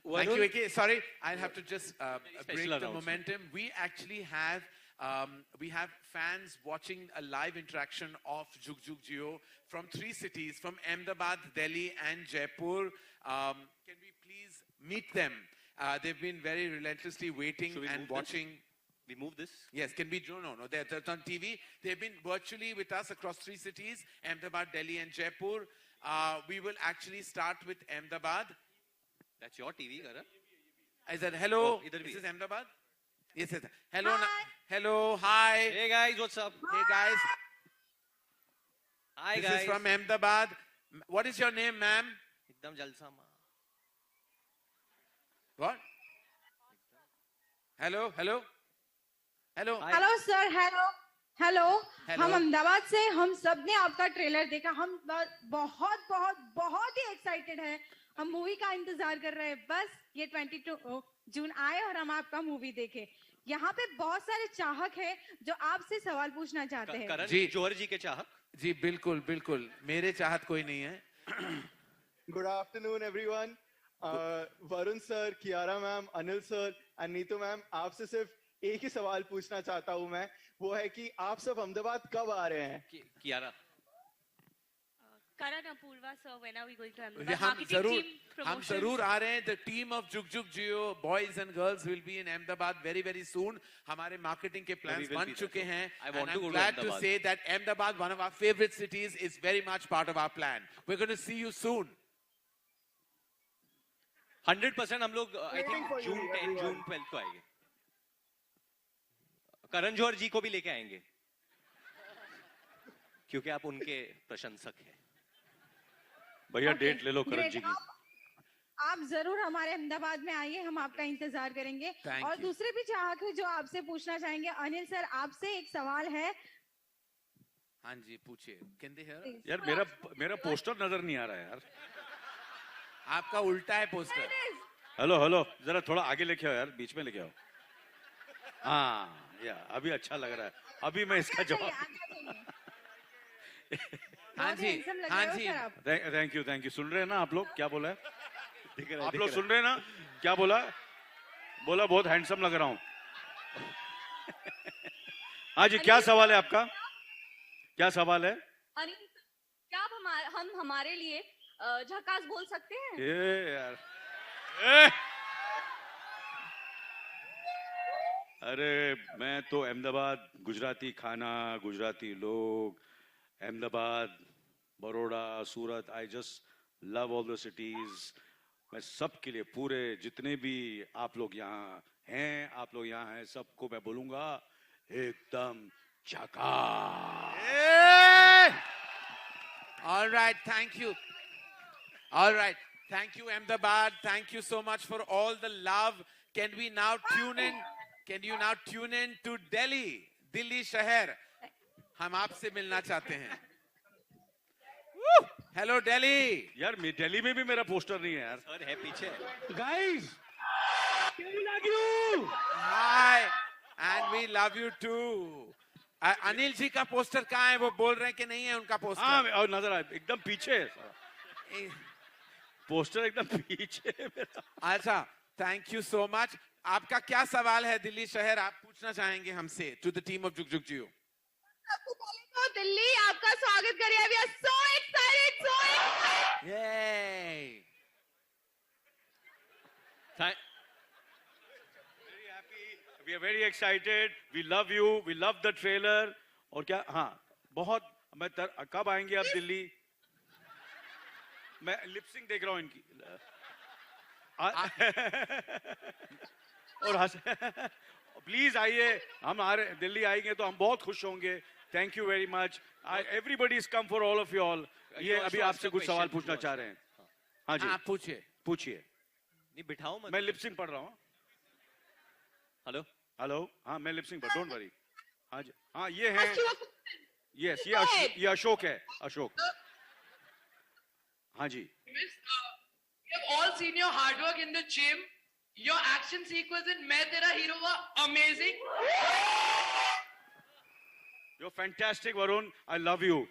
Thank you, AK. Sorry, I'll have to just break the momentum. We actually have fans watching a live interaction of Jugjugg Jeeyo from 3 cities, from Ahmedabad, Delhi and Jaipur. Can we please meet them? They've been very relentlessly waiting and watching. We move this? Yes, can we? No. They're on TV. They've been virtually with us across 3 cities, Ahmedabad, Delhi and Jaipur. We will actually start with Ahmedabad. That's your TV, Karan. I said, hello, this is Ahmedabad? Yes, yes. Hello, hello, hi. Hey guys, what's up? Hey guys. Hi this guys. This is from Ahmedabad. What is your name, ma'am? Ekdam jalsa ma. What? Hello, hello. Hello. Hello sir, hello हम अहमदाबाद से, हम सब ने आपका trailer देखा, हम बहुत बहुत बहुत ही एक्साइटेड हैं, हम मूवी का इंतजार कर रहे हैं। बस ये 22 जून आए और हम आपका मूवी देखें। यहाँ पे बहुत सारे चाहक हैं जो आपसे सवाल पूछना चाहते हैं। जी, जौहर जी के चाहक? जी बिल्कुल बिल्कुल, मेरे चाहत कोई नहीं है। Good afternoon everyone. Varun sir, Kiara ma'am, Anil sir और नीतू मैम, आपसे सिर्फ एक ही सवाल पूछना चाहता हूँ मैं, वो है कि आप सब अहमदाबाद कब आ रहे हैं? Kiara. Karan, Apurva, sir, when are we going to Ahmedabad? Marketing team promotions. हम जरूर आ रहे हैं. The team of Jugjugg Jeeyo, boys and girls, will be in Ahmedabad very very soon. हमारे marketing के plans बन चुके हैं. And I'm glad to say that Ahmedabad, one of our favorite cities, is very much part of our plan. We're going to see you soon. 100% हम लोग I think June 10, June 12 को आएंगे. करण जौहर जी को भी लेके आएंगे, क्योंकि आप उनके प्रशंसक हैं. भैया डेट ले लो करण जी की. आप जरूर हमारे अहमदाबाद में आइए, हम आपका इंतजार करेंगे. और दूसरे भी चाहक हैं जो आपसे पूछना चाहेंगे. अनिल सर, आपसे एक सवाल है. हाँ जी, पूछिए. Can they hear? यार मेरा पोस्टर नजर नहीं आ रहा है यार. आपका उल्टा है पोस्टर. हेलो जरा थोड़ा आगे लेके आओ यार, बीच में लेके आओ. हाँ या अभी अच्छा लग रहा है. अभी मैं इसका जवाब. हाँ जी. Thank you. सुन रहे हैं ना आप लोग क्या बोला है? आप लोग सुन रहे हैं ना क्या बोला? बोला बहुत हैंडसम लग रहा हूँ. हाँ जी, क्या सवाल है आपका? क्या सवाल है? अनिल, क्या आप हम हमारे लिए झकास बोल सकते हैं? ये यार अरे मैं तो अहमदाबाद, गुजराती खाना, गुजराती लोग, Ahmedabad, Baroda, Surat, I just love all the cities. मैं सबके लिए, पूरे जितने भी आप लोग यहाँ हैं, आप लोग यहाँ हैं, सबको मैं बोलूंगा एकदम झकास. All right, thank you. All right, thank you, Ahmedabad. Thank you so much for all the love. Can we now tune in? Can you now tune in to Delhi? Delhi शहर. हम आपसे मिलना चाहते हैं. Hello, Delhi. यार दिल्ली में भी मेरा पोस्टर नहीं है यार. सर है पीछे. Guys, can you love you? Hi, and we love you too. Anil ji का पोस्टर कहाँ है? वो बोल रहे हैं कि नहीं है उनका पोस्टर. हाँ, और नजर आए एकदम पीछे है. पोस्टर एकदम पीछे है मेरा. अच्छा, थैंक यू सो मच. आपका क्या सवाल है दिल्ली शहर, आप पूछना चाहेंगे हमसे? टू द टीम ऑफ जुगजुग जियो. तो दिल्ली आपका स्वागत करिए. We are so excited, so excited. Yay! We are very excited. We love you. We love the trailer. और क्या? हाँ, बहुत. कब आएंगे आप दिल्ली? मैं लिपसिंग देख रहा हूँ इनकी. और प्लीज आइए. हम दिल्ली आएंगे तो हम बहुत खुश होंगे. Thank you very much. Everybody is come for all of you all. ये अभी आपसे कुछ सवाल पूछना चाह रहे हैं. हाँ जी, पूछिए. पूछिए. नहीं बिठाओ मत. मैं लिपसिंग पढ़ रहा हूँ. Hello hello. हाँ, मैं लिपसिंग पर. Don't worry. हाँ जी. हाँ, ये है. यस, ये अशोक है. अशोक. हाँ जी. We have all seen your hard work in the gym. Your action sequence in मैं तेरा hero was amazing. You're fantastic, Varun. I love you.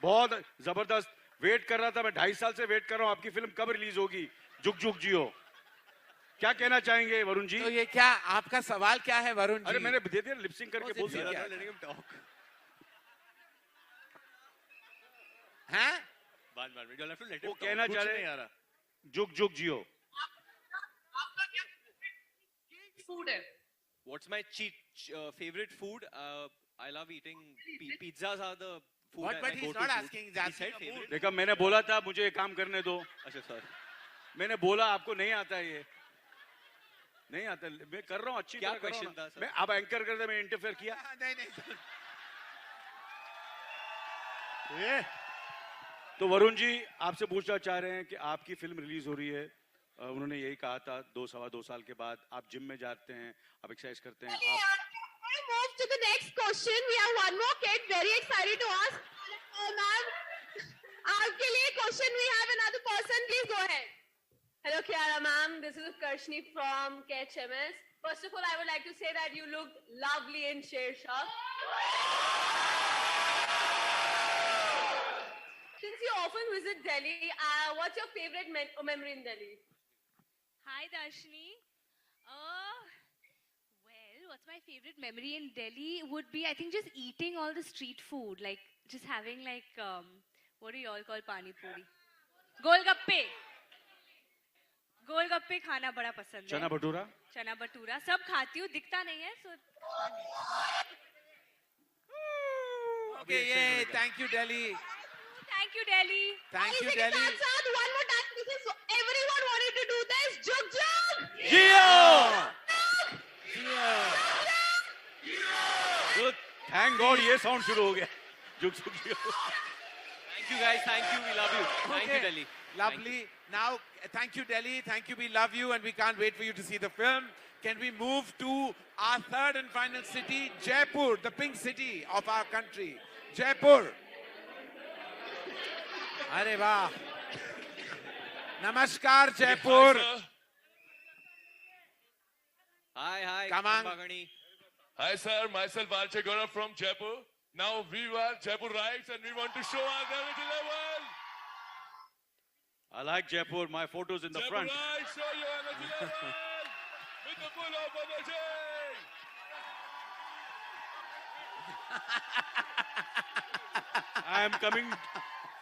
बहुत जबरदस्त. वेट कर रहा था मैं. 2.5 साल से वेट कर रहा हूँ. आपकी फिल्म कब रिलीज होगी? जुगजुग जियो. क्या कहना चाहेंगे वरुण जी? तो ये क्या आपका सवाल क्या है वरुण जी? अरे मैंने दे दिया लिपसिंग करके बोल दिया. हैं? वो कहना चाह रहे हैं जुग जुग जियो. Food है. What's my favorite food? I love eating pizzas. Are the food. What? But he's not asking. He's asking favorite. देखा, मैंने बोला था मुझे ये काम करने दो. अच्छा सर. मैंने बोला आपको नहीं आता ये. नहीं आता. मैं कर रहा हूँ अच्छी तरह. क्या क्वेश्चन था सर? मैं अब एंकर करते मैं इंटरफेयर किया. नहीं. ये तो वरुण जी आपसे पूछना चाह रहे हैं कि आपकी फिल्म रिलीज हो रही है. उन्होंने यही कहा था 2 साल के बाद आप जिम में जाते हैं, आप एक्सरसाइज करते हैं. Move to the next question. We have one more kid. Very excited to ask. Ma'am, आपके लिए question we have another person. Please go ahead. Hello, Kiara ma'am. This is Karshni from KHMS. First of all, I would like to say that you look lovely in Sher Shah. Since you often visit Delhi, what's your favorite memory in Delhi? Hi, Darshini. Well, what's my favorite memory in Delhi would be, I think, just eating all the street food. Like, just having, like, what do you all call pani puri? Golgappe. गोलगप्पे खाना बड़ा पसंद है. चना भटूरा. चना भटूरा सब खाती हूँ, दिखता नहीं है. So okay, yay, thank you Delhi. Thank you Delhi. Thank you Delhi. One more time. This is everyone wanted to do this. Jugjugg Jeeyo. Good. Thank God ये साउंड शुरू हो गया. जुगजुग जियो. Thank you guys. Thank you. We love you. Thank you Delhi. Lovely. Now, thank you Delhi. Thank you. We love you and we can't wait for you to see the film. Can we move to our third and final city, Jaipur, the pink city of our country. Jaipur. अरे वाह. Namaskar Jaipur. Hi. Come on. Hi sir, myself Archie Gaurav from Jaipur. Now we are Jaipur Rights and we want to show our gravity level. I like Jaipur. My photos in the Jaipur front. Rights, show your energy level with the full of energy. I am coming.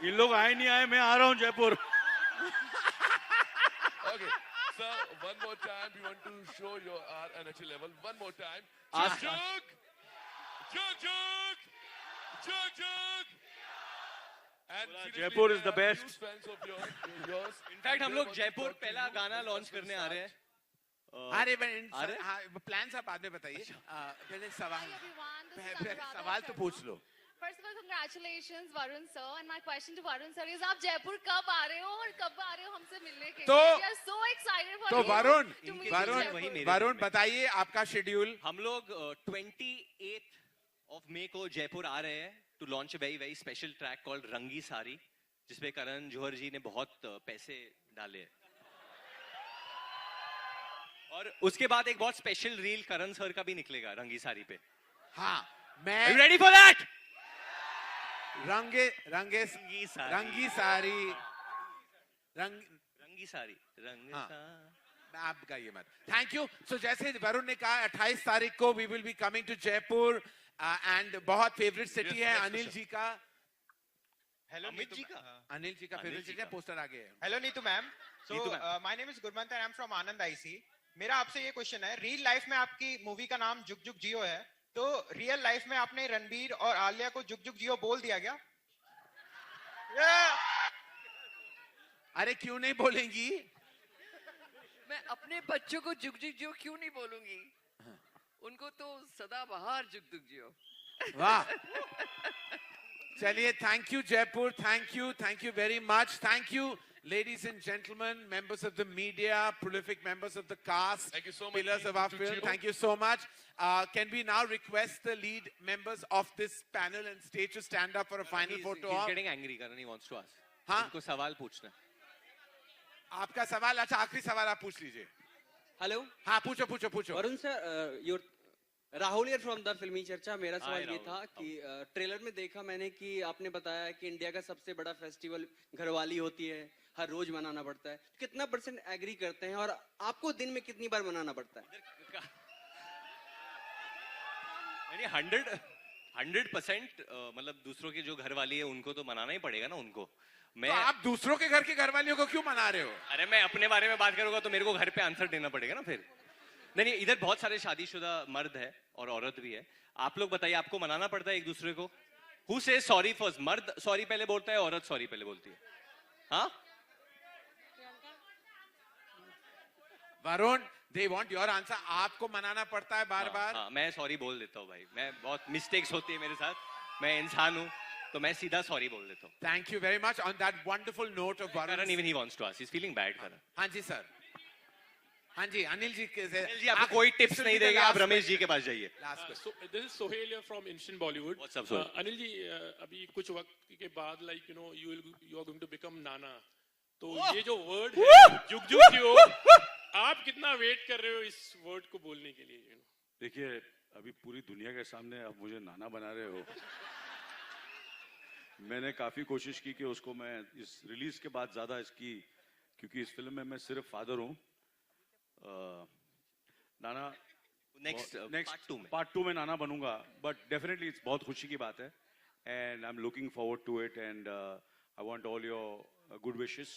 इन लोग आए नहीं आए, मैं आ रहा हूँ Jaipur. Okay, sir, one more time. We want to show your our energy level. One more time. Ask- Jugjugg! Jugjugg! Jugjugg! And seriously, Jaipur is they the are best. huge fans of yours. In fact हम They लोग want to Jaipur talk to पहला you. गाना When launch first करने will आ रहे हैं अरे मैं आ रहे? हाँ प्लान आप बाद में बताइए पहले सवाल पहले सवाल तो पूछ लो First of all, congratulations, Varun sir. And my question to Varun sir is, आप जयपुर कब आ रहे हो और कब आ रहे हो हमसे मिलने के लिए? तो- We are so excited for तो you Varun to meet you Varun Jaipur. Varun बताइए आपका शेड्यूल हम लोग 28th of May को जयपुर आ रहे हैं to launch a very very special track called रंगी सारी जिसपे करण जौहर जी ने बहुत पैसे डाले हैं और उसके बाद एक बहुत स्पेशल रील करण सर का भी निकलेगा रंगी सारी पे हाँ मैं Are you ready for that? रंगी सारी रंगी सारी रंग आप गाइए मत थैंक यू सो जैसे वरुण ने कहा 28 तारीख को we will be coming to Jaipur and बहुत फेवरेट सिटी है अनिल जी का Hello, अमित Neetu जी का अनिल जी का फेवरेट सिटी है पोस्टर आ गया है Hello, Neetu ma'am. So, Neetu ma'am. my name is Gurmant and I'm from Anand IC. मेरा आपसे ये क्वेश्चन है रियल लाइफ में आपकी मूवी का नाम जुगजुग जियो है तो रियल लाइफ में आपने रणबीर और आलिया को जुगजुग जियो बोल दिया क्या अरे क्यों नहीं बोलेंगी मैं अपने बच्चों को जुगजुग जियो क्यों नहीं बोलूंगी उनको तो सदाबहार जुगजुग जियो वाह चलिए thank you Jaipur thank you very much thank you ladies and gentlemen members of the media prolific members of the cast Thank you so much, pillars of our film thank you so much can we now request the lead members of this panel and stage to stand up for a final photo he's op getting angry Karan he wants to ask हाँ उनको सवाल पूछना आपका सवाल अच्छा आखिरी सवाल आप पूछ लीजिए हेलो हाँ पूछो Varun sir your Rahul here from the फिल्मी चर्चा मेरा Hi, सवाल ये राहुल. था कि ट्रेलर में देखा मैंने कि आपने बताया कि इंडिया का सबसे बड़ा फेस्टिवल घरवाली होती है हर रोज मनाना पड़ता है कितना परसेंट एग्री करते हैं और आपको दिन में कितनी बार मनाना पड़ता है यानी 100% मतलब दूसरों के जो घर वाली है उनको तो मनाना ही पड़ेगा ना उनको मैं तो आप दूसरों के घर के घर वालियों को क्यों मना रहे हो अरे मैं अपने बारे में बात करूंगा तो मेरे को घर पे आंसर देना पड़ेगा ना फिर नहीं इधर बहुत सारे शादीशुदा मर्द है और औरत भी है आप लोग बताइए आपको मनाना पड़ता है एक दूसरे को हु से सॉरी फर्स्ट मर्द सॉरी पहले बोलता है औरत सॉरी पहले बोलती है हाँ Varun they want your answer आपको मनाना पड़ता है बार बार हाँ, मैं सॉरी बोल देता हूँ भाई मैं बहुत मिस्टेक्स होती है मेरे साथ मैं इंसान हूँ तो मैं सीधा सॉरी बोल देता हूँ Thank you very much on that wonderful note of Varun. Karan even he wants to ask he's feeling bad Karan हाँ जी सर हाँ जी अनिल जी अनिल जी आपको कोई टिप्स नहीं देंगे आप रमेश जी के पास जाइए So this is Sohail here from Instant Bollywood. What's up, Sohail? Anil जी अभी कुछ वक्त के बाद like you know you are going to become Nana. तो ये जो वर्ड है जुगजुग जियो आप कितना वेट कर रहे हो इस वर्ड को बोलने के लिए देखिए अभी पूरी दुनिया के सामने आप मुझे नाना बना रहे हो मैंने काफी कोशिश की कि उसको मैं इस रिलीज के बाद ज्यादा इसकी क्योंकि इस फिल्म में मैं सिर्फ फादर हूँ नाना नेक्स्ट पार्ट 2 में नाना बनूंगा बट डेफिनेटली इट्स बहुत खुशी की बात है and I am looking forward to it and I want all your good wishes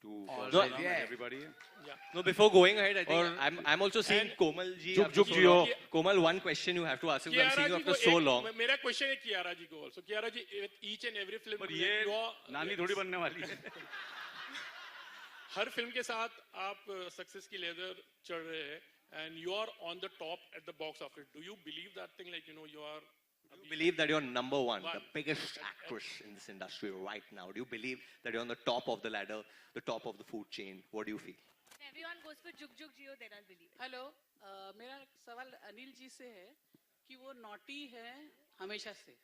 to everybody. No, before going ahead, I think I'm also seeing Komal ji. Jugjugg Jeeyo. Komal, one question you have to ask him. I'm seeing you after so long. मेरा question है कियारा जी को also. Kiara ji each and every film. पर ये नानी थोड़ी बनने वाली है. हर फिल्म के साथ आप सक्सेस की लेदर चढ़ रहे हैं and you are on the top at the box office. Do you believe that thing like you know you are Believe that you're number one, the biggest actress in this industry right now. Do you believe that you're on the top of the ladder, the top of the food chain? What do you feel? Everyone goes for Jugjugg Jeeyo, then I'll believe it. Hello मेरा सवाल अनिल जी से है कि वो naughty है हमेशा से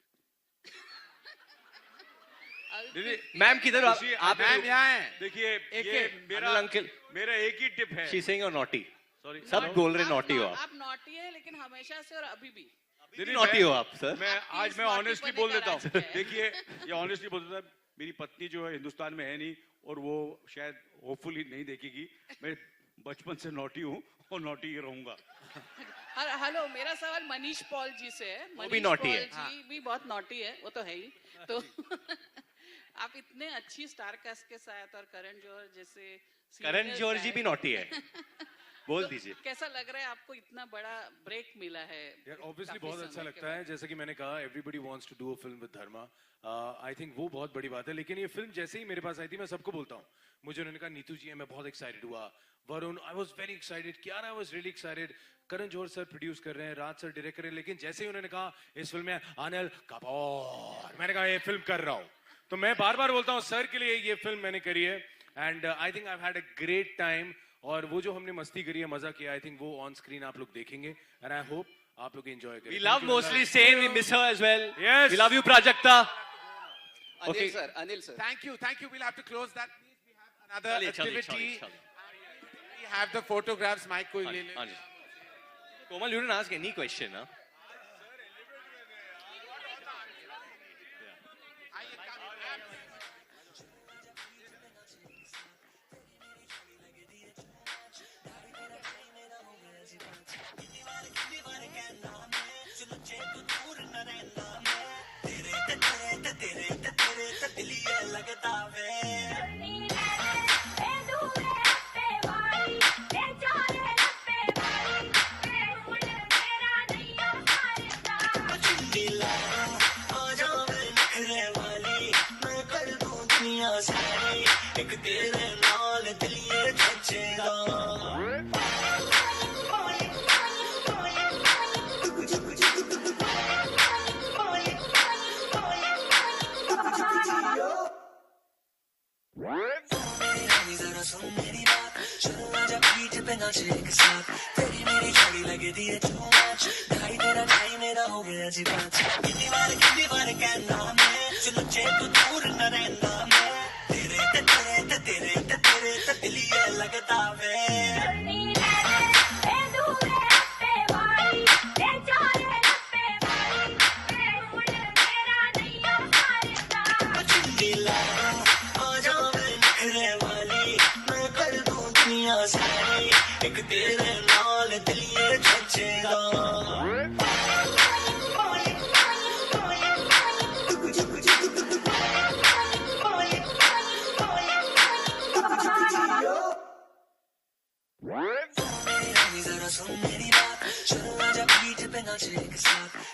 ma'am किधर आप मैम यहाँ हैं देखिए ये मेरा अंकल मेरा एक ही टिप है She's saying you're naughty. Sorry. सब बोल रहे naughty हो आप नॉटी है लेकिन हमेशा से और अभी भी नॉटी हो आप सर मैं आज मैं ऑनेस्टली बोल देता हूँ देखिए ये ऑनेस्टली बोल देता हूँ मेरी पत्नी जो है हिंदुस्तान में है नहीं और वो शायद होपफुली नहीं देखेगी मैं बचपन से नॉटी हूँ और नॉटी ही रहूंगा हेलो मेरा सवाल मनीष पॉल जी से है वो भी naughty है। जी भी बहुत नॉटी है वो तो है ही तो आप इतने अच्छी स्टार कास्ट के साथ और करण जौहर जैसे करण जौहर जी भी नॉटी है. बोल दीजिए. कैसा लग रहा है आपको, इतना बड़ा ब्रेक मिला है? यार ऑब्वियसली बहुत अच्छा लगता है. जैसे कि मैंने कहा, everybody wants to do a film with Dharma. I think वो बहुत बड़ी बात है. लेकिन ये फिल्म जैसे ही मेरे पास आई थी, मैं सबको बोलता हूँ, मुझे उन्होंने कहा नीतू जी मैं बहुत एक्साइटेड हुआ. Varun, I was very excited. Kiara, I was really excited. Karan Johar sir produce कर रहे हैं, राज सर डायरेक्ट कर रहे हैं. लेकिन जैसे ही उन्होंने कहा इस फिल्म में अनिल कपूर, मैंने कहा ये फिल्म कर रहा हूँ. तो मैं बार बार बोलता हूँ सर के लिए ये फिल्म मैंने करी है. And I think I have had a great time. और वो जो हमने मस्ती करी है, मजा किया, आई थिंक वो ऑन स्क्रीन आप लोग देखेंगे. एंड आई होप आप लोग एंजॉय करें. We love mostly Sane, we miss her as well. Yes. We love you, Prajakta. Okay. Anil sir. Thank you. We'll have to close that. Please, we have another activity. We have the photographs. Mike ko le le. Komal, you didn't ask any question, huh?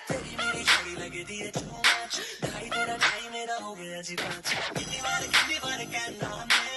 तेरी मेरी जोड़ी लगे दी है too much. ढाई तेरा ढाई मेरा हो गया जी 5. कितनी बार कहना मैं